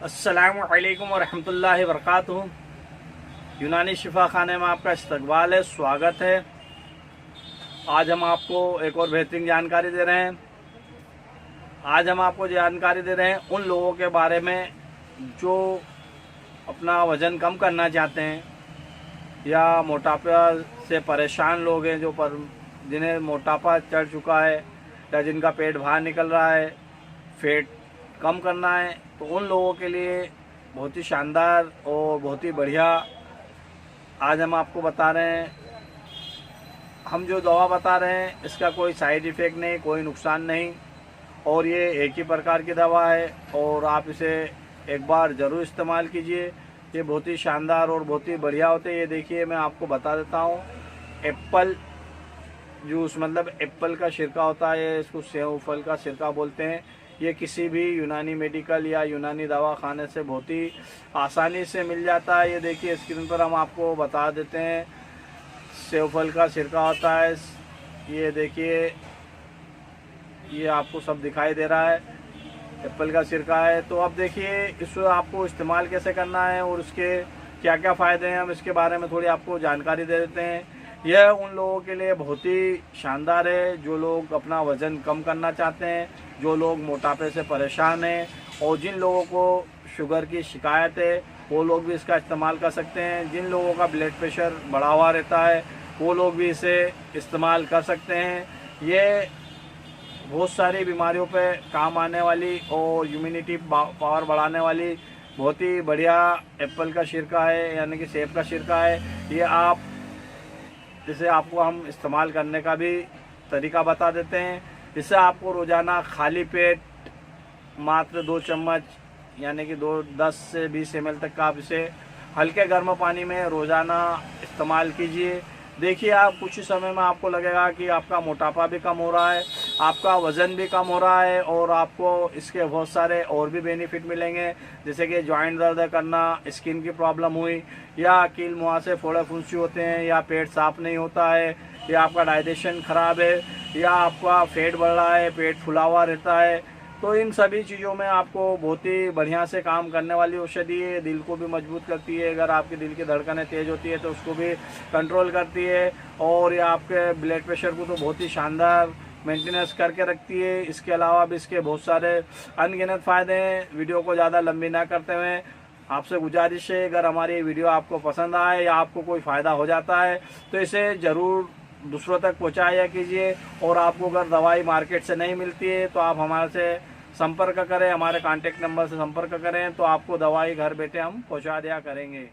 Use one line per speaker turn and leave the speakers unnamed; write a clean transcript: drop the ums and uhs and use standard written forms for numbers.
अस्सलामु अलैकुम वरहमतुल्लाहि वबरकातुहू। यूनानी शिफा खाने में आपका इस्तकबाल है, स्वागत है। आज हम आपको एक और बेहतरीन जानकारी दे रहे हैं। आज हम आपको जानकारी दे रहे हैं उन लोगों के बारे में जो अपना वज़न कम करना चाहते हैं या मोटापा से परेशान लोग हैं, जिन्हें मोटापा चढ़ चुका है या जिनका पेट बाहर निकल रहा है, फैट कम करना है। तो उन लोगों के लिए बहुत ही शानदार और बहुत ही बढ़िया आज हम आपको बता रहे हैं। हम जो दवा बता रहे हैं इसका कोई साइड इफ़ेक्ट नहीं, कोई नुकसान नहीं, और ये एक ही प्रकार की दवा है और आप इसे एक बार ज़रूर इस्तेमाल कीजिए। ये बहुत ही शानदार और बहुत ही बढ़िया होते हैं। ये देखिए, मैं आपको बता देता हूँ। एप्पल जूस, मतलब एप्पल का सिरका होता है, इसको सेव फल का सिरका बोलते हैं। ये किसी भी यूनानी मेडिकल या यूनानी दवा खाने से बहुत ही आसानी से मिल जाता है। ये देखिए, स्क्रीन पर हम आपको बता देते हैं। सेव फल का सिरका होता है। ये देखिए, ये आपको सब दिखाई दे रहा है, एप्पल का सिरका है। तो अब देखिए, इसको आपको इस्तेमाल कैसे करना है और उसके क्या क्या फ़ायदे हैं, हम इसके बारे में थोड़ी आपको जानकारी दे देते हैं। यह उन लोगों के लिए बहुत ही शानदार है जो लोग अपना वज़न कम करना चाहते हैं, जो लोग मोटापे से परेशान हैं, और जिन लोगों को शुगर की शिकायत है वो लोग भी इसका इस्तेमाल कर सकते हैं। जिन लोगों का ब्लड प्रेशर बढ़ा हुआ रहता है वो लोग भी इसे इस्तेमाल कर सकते हैं। ये बहुत सारी बीमारियों पे काम आने वाली और इम्यूनिटी पावर बढ़ाने वाली बहुत ही बढ़िया एप्पल का सिरका है, यानी कि सेब का सिरका है। ये इसे आपको हम इस्तेमाल करने का भी तरीका बता देते हैं। इसे आपको रोज़ाना खाली पेट मात्र 2 चम्मच, यानी कि 10 से 20 ml तक का आप इसे हल्के गर्म पानी में रोज़ाना इस्तेमाल कीजिए। देखिए, आप कुछ ही समय में आपको लगेगा कि आपका मोटापा भी कम हो रहा है, आपका वज़न भी कम हो रहा है, और आपको इसके बहुत सारे और भी बेनिफिट मिलेंगे, जैसे कि जॉइंट दर्द करना, स्किन की प्रॉब्लम हुई, या कील मुहासे फोड़े फुंसी होते हैं, या पेट साफ नहीं होता है, या आपका डाइजेशन ख़राब है, या आपका फैट बढ़ रहा है, पेट फुला हुआ रहता है। तो इन सभी चीज़ों में आपको बहुत ही बढ़िया से काम करने वाली औषधि है। दिल को भी मजबूत करती है, अगर आपकी दिल की धड़कनें तेज़ होती है तो उसको भी कंट्रोल करती है, और ये आपके ब्लड प्रेशर को तो बहुत ही शानदार मेंटेनेंस करके रखती है। इसके अलावा भी इसके बहुत सारे अनगिनत फ़ायदे हैं। वीडियो को ज़्यादा लंबी ना करते हुए आपसे गुजारिश है, अगर हमारी वीडियो आपको पसंद आए या आपको कोई फ़ायदा हो जाता है तो इसे ज़रूर दूसरों तक पहुँचाया कीजिए। और आपको अगर दवाई मार्केट से नहीं मिलती है तो आप हमारे से संपर्क करें, हमारे कॉन्टेक्ट नंबर से संपर्क करें, तो आपको दवाई घर बैठे हम पहुँचा दिया करेंगे।